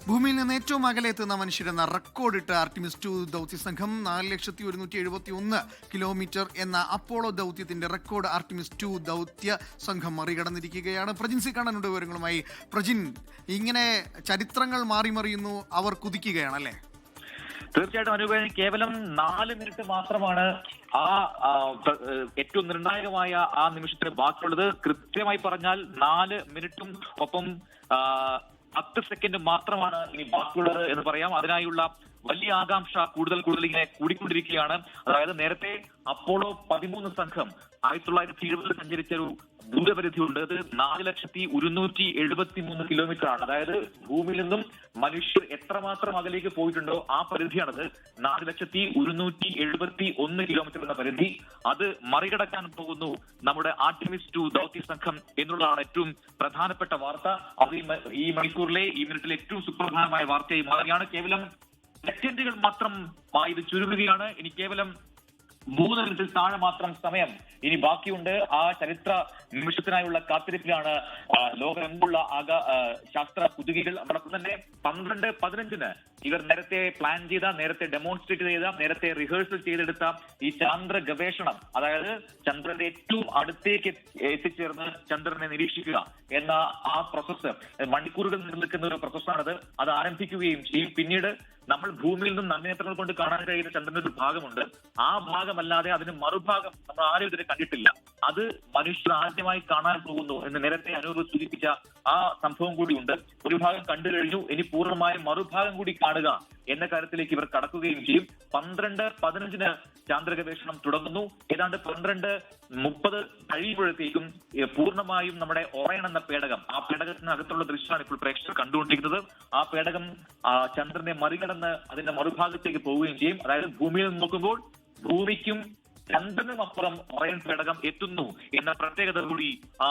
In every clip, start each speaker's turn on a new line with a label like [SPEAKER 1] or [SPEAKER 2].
[SPEAKER 1] ഭൂമിയിൽ നിന്ന് ഏറ്റവും അകലെ എത്തുന്ന മനുഷ്യരെന്ന റെക്കോർഡിട്ട ആർട്ടിമിസ് 2 ദൗത്യ സംഘം 4,171 കിലോമീറ്റർ എന്ന അപ്പോളോ ദൗത്യത്തിന്റെ റെക്കോർഡ് ആർട്ടിമിസ് 2 ദൗത്യ സംഘം മറികടന്നിരിക്കുകയാണ്. പ്രജിൻ സി കാണാനുണ്ട് വിവരങ്ങളുമായി. പ്രജിൻ, ഇങ്ങനെ ചരിത്രങ്ങൾ മാറിമറിയുന്നു, അവർ കുതിക്കുകയാണല്ലേ?
[SPEAKER 2] തീർച്ചയായിട്ടും അനൂപ്, കേവലം 4 മിനിറ്റ് മാത്രമാണ് ആ ഏറ്റവും നിർണായകമായ ആ നിമിഷത്തിന് ബാക്കിയുള്ളത്. കൃത്യമായി പറഞ്ഞാൽ 4 മിനിറ്റും ഒപ്പം 10 സെക്കൻഡ് മാത്രമാണ് ഇനി ബാക്കിയുള്ളത് എന്ന് പറയാം. അതിനായുള്ള വലിയ ആകാംക്ഷ കൂടുതൽ ഇങ്ങനെ കൂടിക്കൊണ്ടിരിക്കുകയാണ്. അതായത് നേരത്തെ അപ്പോളോ 13 സംഘം 1970 സഞ്ചരിച്ച ഒരു ദൂരപരിധിയുണ്ട്. അത് 4,173 കിലോമീറ്റർ ആണ്. അതായത് ഭൂമിയിൽ നിന്നും മനുഷ്യർ എത്രമാത്രം അകലേക്ക് പോയിട്ടുണ്ടോ ആ പരിധിയാണത്. 4,171 കിലോമീറ്റർ എന്ന പരിധി. അത് മറികടക്കാൻ പോകുന്നു നമ്മുടെ ആർട്ടിമിസ് 2 ദൗത്യ സംഘം എന്നുള്ളതാണ് ഏറ്റവും പ്രധാനപ്പെട്ട വാർത്ത. അത് ഈ മണിക്കൂറിലെ ഈ മിനിറ്റിലെ ഏറ്റവും സുപ്രധാനമായ വാർത്തയായി മാറുകയാണ്. കേവലം സെക്കൻഡുകൾ മാത്രം ഇത് ചുരുങ്ങുകയാണ്. ഇനി കേവലം 3 മിനിറ്റിൽ താഴെ മാത്രം സമയം ഇനി ബാക്കിയുണ്ട്. ആ ചരിത്ര നിമിഷത്തിനായുള്ള കാത്തിരിപ്പിലാണ് ലോകമെങ്ങുള്ള ശാസ്ത്ര കുതുകികൾ. അതോടൊപ്പം തന്നെ 12:15 ഇവർ നേരത്തെ പ്ലാൻ ചെയ്ത, നേരത്തെ ഡെമോൺസ്ട്രേറ്റ് ചെയ്ത, നേരത്തെ റിഹേഴ്സൽ ചെയ്തെടുത്ത ഈ ചാന്ദ്ര ഗവേഷണം, അതായത് ചന്ദ്രന്റെ ഏറ്റവും അടുത്തേക്ക് എത്തിച്ചേർന്ന് ചന്ദ്രനെ നിരീക്ഷിക്കുക എന്ന ആ പ്രോസസ്സ് മണിക്കൂറുകൾ നിലനിൽക്കുന്ന ഒരു പ്രോസസ്സാണത്. അത് ആരംഭിക്കുകയും ചെയ്യും. പിന്നീട് നമ്മൾ ഭൂമിയിൽ നിന്നും നഗ്നേത്രങ്ങൾ കൊണ്ട് കാണാൻ കഴിയുന്ന ചന്ദ്രന്റെ ഒരു ഭാഗമുണ്ട്. ആ ഭാഗമല്ലാതെ അതിന് മറുഭാഗം നമ്മൾ ആരും ഇതിനെ കണ്ടിട്ടില്ല. അത് മനുഷ്യർ ആദ്യമായി കാണാൻ പോകുന്നു എന്ന് നേരത്തെ അനൂപ് സൂചിപ്പിച്ച ആ സംഭവം കൂടിയുണ്ട്. ഒരു ഭാഗം കണ്ടു കഴിഞ്ഞു, ഇനി പൂർണ്ണമായും മറുഭാഗം കൂടി കാണുക എന്ന കാര്യത്തിലേക്ക് ഇവർ കടക്കുകയും ചെയ്യും. 12:15 ചാന്ദ്ര ഗവേഷണം തുടങ്ങുന്നു. ഏതാണ്ട് 12:30 കഴിയുമ്പോഴത്തേക്കും പൂർണ്ണമായും നമ്മുടെ ഒറയൺ എന്ന പേടകം, ആ പേടകത്തിനകത്തുള്ള ദൃശ്യമാണ് ഇപ്പോൾ പ്രേക്ഷകർ കണ്ടുകൊണ്ടിരിക്കുന്നത്. ആ പേടകം ചന്ദ്രനെ മറികടന്ന് അതിന്റെ മറുഭാഗത്തേക്ക് പോവുകയും ചെയ്യും. അതായത് ഭൂമിയിൽ നിന്ന് നോക്കുമ്പോൾ ഭൂമിക്കും ചന്ദ്രനും അപ്പുറം ഒറയൺ പേടകം എത്തുന്നു എന്ന പ്രത്യേകത കൂടി ആ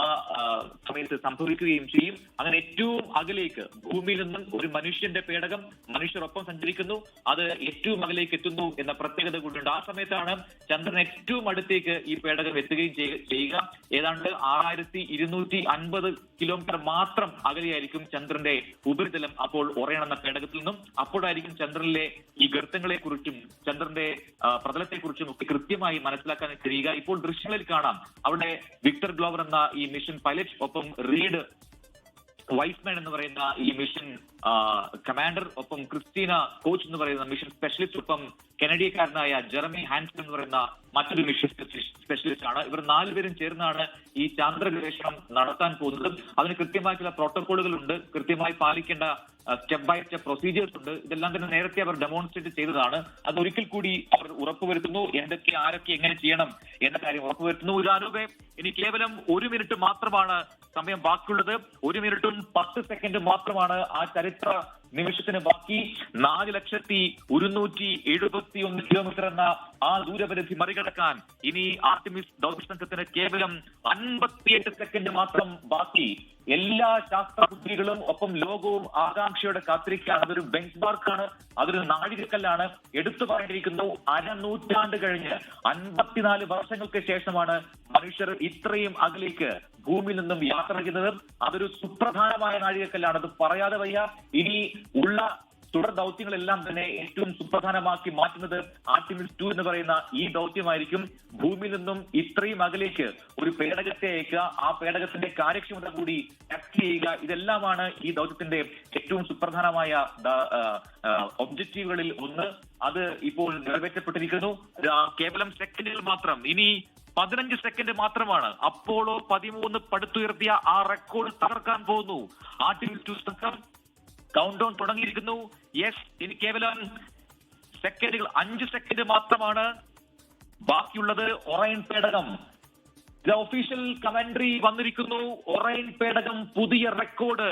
[SPEAKER 2] സമയത്ത് സംഭവിക്കുകയും ചെയ്യും. അങ്ങനെ ഏറ്റവും അകലേക്ക് ഭൂമിയിൽ നിന്നും ഒരു മനുഷ്യന്റെ പേടകം, മനുഷ്യരൊപ്പം സഞ്ചരിക്കുന്നു, അത് ഏറ്റവും അകലേക്ക് എത്തുന്നു എന്ന പ്രത്യേകത കൂടിയുണ്ട്. ആ സമയത്താണ് ചന്ദ്രൻ ഏറ്റവും അടുത്തേക്ക് ഈ പേടകം എത്തുകയും ചെയ്യുക. ഏതാണ്ട് 6,250 കിലോമീറ്റർ മാത്രം അകലെയായിരിക്കും ചന്ദ്രന്റെ ഉപരിതലം അപ്പോൾ ഒറയൺ എന്ന പേടകത്തിൽ നിന്നും. അപ്പോഴായിരിക്കും ചന്ദ്രനിലെ ഈ ഗർത്തങ്ങളെ കുറിച്ചും ചന്ദ്രന്റെ പ്രതലത്തെ കുറിച്ചും ഒക്കെ കൃത്യമായി മനസ്സിലാക്കാൻ കഴിയുക. ഇപ്പോൾ ദൃശ്യങ്ങളിൽ കാണാം അവിടെ വിക്ടർ ഗ്ലോവർ എന്ന ഈ മിഷൻ പൈലറ്റ്, ഒപ്പം റീഡ് വൈസ്മാൻ എന്ന് പറയുന്ന ഈ മിഷൻ കമാൻഡർ, ഒപ്പം ക്രിസ്റ്റീന കോച്ച് എന്ന് പറയുന്ന മിഷൻ സ്പെഷ്യലിസ്റ്റ്, ഒപ്പം കനഡിയക്കാരനായ ജെറമി ഹാൻസൺ എന്ന് പറയുന്ന മറ്റൊരു മിഷൻ സ്പെഷ്യലിസ്റ്റ് ആണ്. ഇവർ 4 പേരും ചേർന്നാണ് ഈ ചാന്ദ്ര ഗവേഷണം നടത്താൻ പോകുന്നത്. അതിന് കൃത്യമായ ചില പ്രോട്ടോകോളുകൾ ഉണ്ട്, കൃത്യമായി പാലിക്കേണ്ട സ്റ്റെപ്പ് ബൈ സ്റ്റെപ്പ് പ്രൊസീജിയേഴ്സ് ഉണ്ട്. ഇതെല്ലാം തന്നെ നേരത്തെ അവർ ഡെമോൺസ്ട്രേറ്റ് ചെയ്തതാണ്. അത് ഒരിക്കൽ കൂടി അവർ ഉറപ്പുവരുത്തുന്നു, എന്തൊക്കെ ആരൊക്കെ എങ്ങനെ ചെയ്യണം എന്ന കാര്യം ഉറപ്പുവരുത്തുന്നു. അനൂപേ, ഇനി കേവലം 1 മിനിറ്റ് മാത്രമാണ് സമയം ബാക്കിയുള്ളത്. 1 മിനിറ്റും 10 സെക്കൻഡ് മാത്രമാണ് ആ ചരിത്ര നിമിഷത്തിന് ബാക്കി. 4,171 കിലോമീറ്റർ എന്ന ആ ദൂരപരിധി മറികടക്കാൻ ഇനി ആർട്ടിമിസ് ദൗത്യ സംഘത്തിന് കേവലം 58 സെക്കൻഡ് മാത്രം ബാക്കി. എല്ലാ ശാസ്ത്രബുദ്ധികളും ഒപ്പം ലോകവും ആകാംക്ഷയോടെ കാത്തിരിക്കുകയാണ്. അതൊരു ബെഞ്ച് മാർക്കാണ്, അതൊരു നാഴികക്കല്ലാണ്. എടുത്തു പറഞ്ഞിരിക്കുന്നു, 1/2 നൂറ്റാണ്ട് കഴിഞ്ഞ് 54 വർഷങ്ങൾക്ക് ശേഷമാണ് മനുഷ്യർ ഇത്രയും അകലേക്ക് ഭൂമിയിൽ നിന്നും യാത്ര ചെയ്യുന്നത്. അതൊരു സുപ്രധാനമായ നാഴികക്കല്ലാണ്, അത് പറയാതെ വയ്യ. ഇനി ഉള്ള തുടർ ദൗത്യങ്ങളെല്ലാം തന്നെ ഏറ്റവും സുപ്രധാനമാക്കി മാറ്റുന്നത് ആർട്ടിമിസ് 2 എന്ന് പറയുന്ന ഈ ദൗത്യമായിരിക്കും. ഭൂമിയിൽ നിന്നും ഇത്രയും അകലേക്ക് ഒരു പേടകത്തെ അയക്കുക, ആ പേടകത്തിന്റെ കാര്യക്ഷമത കൂടി ടെസ്റ്റ് ചെയ്യുക, ഇതെല്ലാമാണ് ഈ ദൗത്യത്തിന്റെ ഏറ്റവും സുപ്രധാനമായ ഒബ്ജക്റ്റീവുകളിൽ ഒന്ന്. അത് ഇപ്പോൾ നിറവേറ്റപ്പെട്ടിരിക്കുന്നു. കേവലം സെക്കൻഡുകൾ മാത്രം, ഇനി 15 സെക്കൻഡ് മാത്രമാണ്. അപ്പോളോ 13 പടുത്തുയർത്തിയ ആ റെക്കോർഡ് തകർക്കാൻ പോകുന്നു ആർട്ടിമിസ് 2 സംഘം. കൗണ്ട് ഡൗൺ തുടങ്ങിയിരിക്കുന്നു. യെസ്, ഇനി കേവലം സെക്കൻഡുകൾ, 5 സെക്കൻഡ് മാത്രമാണ് ബാക്കിയുള്ളത്. ഒറയൺ പേടകം, ഒഫീഷ്യൽ കമന്ററി വന്നിരിക്കുന്നു. ഒറയൺ പേടകം പുതിയ റെക്കോർഡ്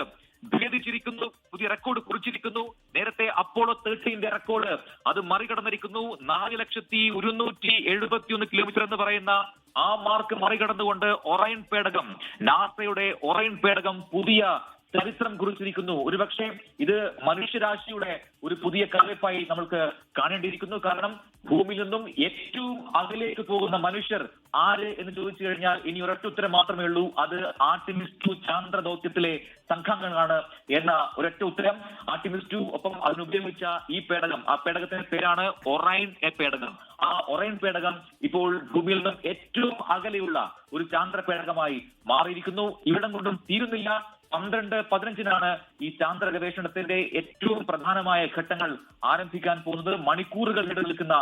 [SPEAKER 2] ഭേദിച്ചിരിക്കുന്നു, പുതിയ റെക്കോർഡ് കുറിച്ചിരിക്കുന്നു. നേരത്തെ അപ്പോളോ 13 റെക്കോർഡ് അത് മറികടന്നിരിക്കുന്നു. 4,171 കിലോമീറ്റർ എന്ന് പറയുന്ന ആ മാർക്ക് മറികടന്നുകൊണ്ട് ഒറയൺ പേടകം, നാസയുടെ ഒറയൺ പേടകം പുതിയ ചരിത്രം കുറിച്ചിരിക്കുന്നു. ഒരുപക്ഷെ ഇത് മനുഷ്യരാശിയുടെ ഒരു പുതിയ കലവെപ്പായി നമ്മൾക്ക് കാണേണ്ടിയിരിക്കുന്നു. കാരണം ഭൂമിയിൽ നിന്നും ഏറ്റവും അകലേക്ക് പോകുന്ന മനുഷ്യർ ആര് എന്ന് ചോദിച്ചു കഴിഞ്ഞാൽ ഇനി ഒരൊറ്റ ഉത്തരം മാത്രമേ ഉള്ളൂ. അത് ആർട്ടിമിസ് 2 ചാന്ദ്ര ദൗത്യത്തിലെ സംഘാംഗങ്ങളാണ് എന്ന ഒരൊറ്റ ഉത്തരം. ആർട്ടിമിസ് 2 ഒപ്പം അതിനുപയോഗിച്ച ഈ പേടകം, ആ പേടകത്തിന്റെ പേരാണ് ഒറൈൻ പേടകം. ആ ഒറൈൻ പേടകം ഇപ്പോൾ ഭൂമിയിൽ നിന്നും ഏറ്റവും അകലെയുള്ള ഒരു ചാന്ദ്ര പേടകമായി മാറിയിരിക്കുന്നു. ഇവിടം കൊണ്ടും തീരുന്നില്ല. 12-15 ഈ ചാന്ദ്ര ഗവേഷണത്തിന്റെ ഏറ്റവും പ്രധാനമായ ഘട്ടങ്ങൾ ആരംഭിക്കാൻ പോകുന്നത്. മണിക്കൂറുകൾ നീണ്ടു നിൽക്കുന്ന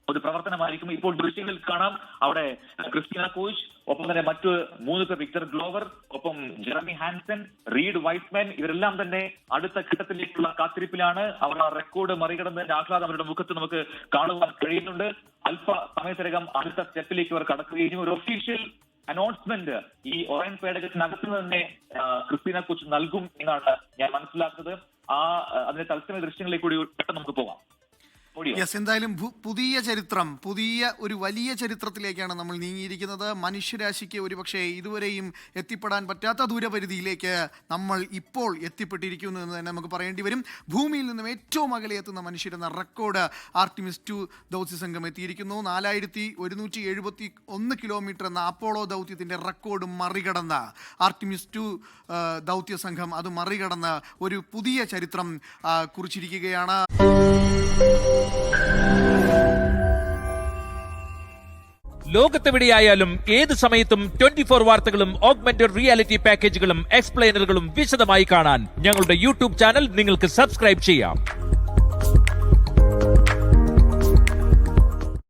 [SPEAKER 2] ഒരു പ്രവർത്തനമായിരിക്കും. ഇപ്പോൾ ദൃശ്യങ്ങളിൽ കാണാം അവിടെ ക്രിസ്റ്റീന കോച്ച്, ഒപ്പം തന്നെ മറ്റ് 3 പേർ, വിക്ടർ ഗ്ലോവർ, ഒപ്പം ജെറമി ഹാൻസൺ, റീഡ് വൈറ്റ്മാൻ, ഇവരെല്ലാം തന്നെ അടുത്ത ഘട്ടത്തിലേക്കുള്ള കാത്തിരിപ്പിലാണ്. അവർ ആ റെക്കോർഡ് മറികടന്നതിന്റെ ആഹ്ലാദം അവരുടെ മുഖത്ത് നമുക്ക് കാണുവാൻ കഴിയുന്നുണ്ട്. അല്പ സമയത്തിനകം അടുത്ത സ്റ്റെപ്പിലേക്ക് അവർ കടക്കുകയും ഒരു ഒഫീഷ്യൽ അനൗൺസ്മെന്റ് ഈ ഒറൈൻ പേടകത്തിനകത്ത് തന്നെ ക്രിസ്റ്റീന കോച്ച് നൽകും എന്നാണ് ഞാൻ മനസ്സിലാക്കുന്നത്. അതിന്റെ തത്സമയ ദൃശ്യങ്ങളിലേക്ക് കൂടി പെട്ടെന്ന് നമുക്ക് പോകാം.
[SPEAKER 1] യെസ്, എന്തായാലും പുതിയ ചരിത്രം, പുതിയ ഒരു വലിയ ചരിത്രത്തിലേക്കാണ് നമ്മൾ നീങ്ങിയിരിക്കുന്നത്. മനുഷ്യരാശിക്ക് ഒരുപക്ഷെ ഇതുവരെയും എത്തിപ്പെടാൻ പറ്റാത്ത ദൂരപരിധിയിലേക്ക് നമ്മൾ ഇപ്പോൾ എത്തിപ്പെട്ടിരിക്കുന്നു എന്ന് തന്നെ നമുക്ക് പറയേണ്ടി വരും. ഭൂമിയിൽ നിന്നും ഏറ്റവും അകലെ എത്തുന്ന മനുഷ്യരെന്ന റെക്കോർഡ് ആർട്ടിമിസ് 2 ദൗത്യ സംഘം എത്തിയിരിക്കുന്നു. 4171 കിലോമീറ്റർ എന്ന അപ്പോളോ ദൗത്യത്തിൻ്റെ റെക്കോർഡ് മറികടന്ന് ആർട്ടിമിസ് 2 ദൗത്യ സംഘം അത് മറികടന്ന് ഒരു പുതിയ ചരിത്രം കുറിച്ചിരിക്കുകയാണ്.
[SPEAKER 3] ലോകത്തെവിടെയായാലും ഏത് സമയത്തും 24 വാർത്തകളും ഓഗ്മെന്റഡ് റിയാലിറ്റി പാക്കേജുകളും എക്സ്പ്ലെയിനറുകളും വിശദമായി കാണാൻ ഞങ്ങളുടെ യൂട്യൂബ് ചാനൽ നിങ്ങൾക്ക് സബ്സ്ക്രൈബ് ചെയ്യാം.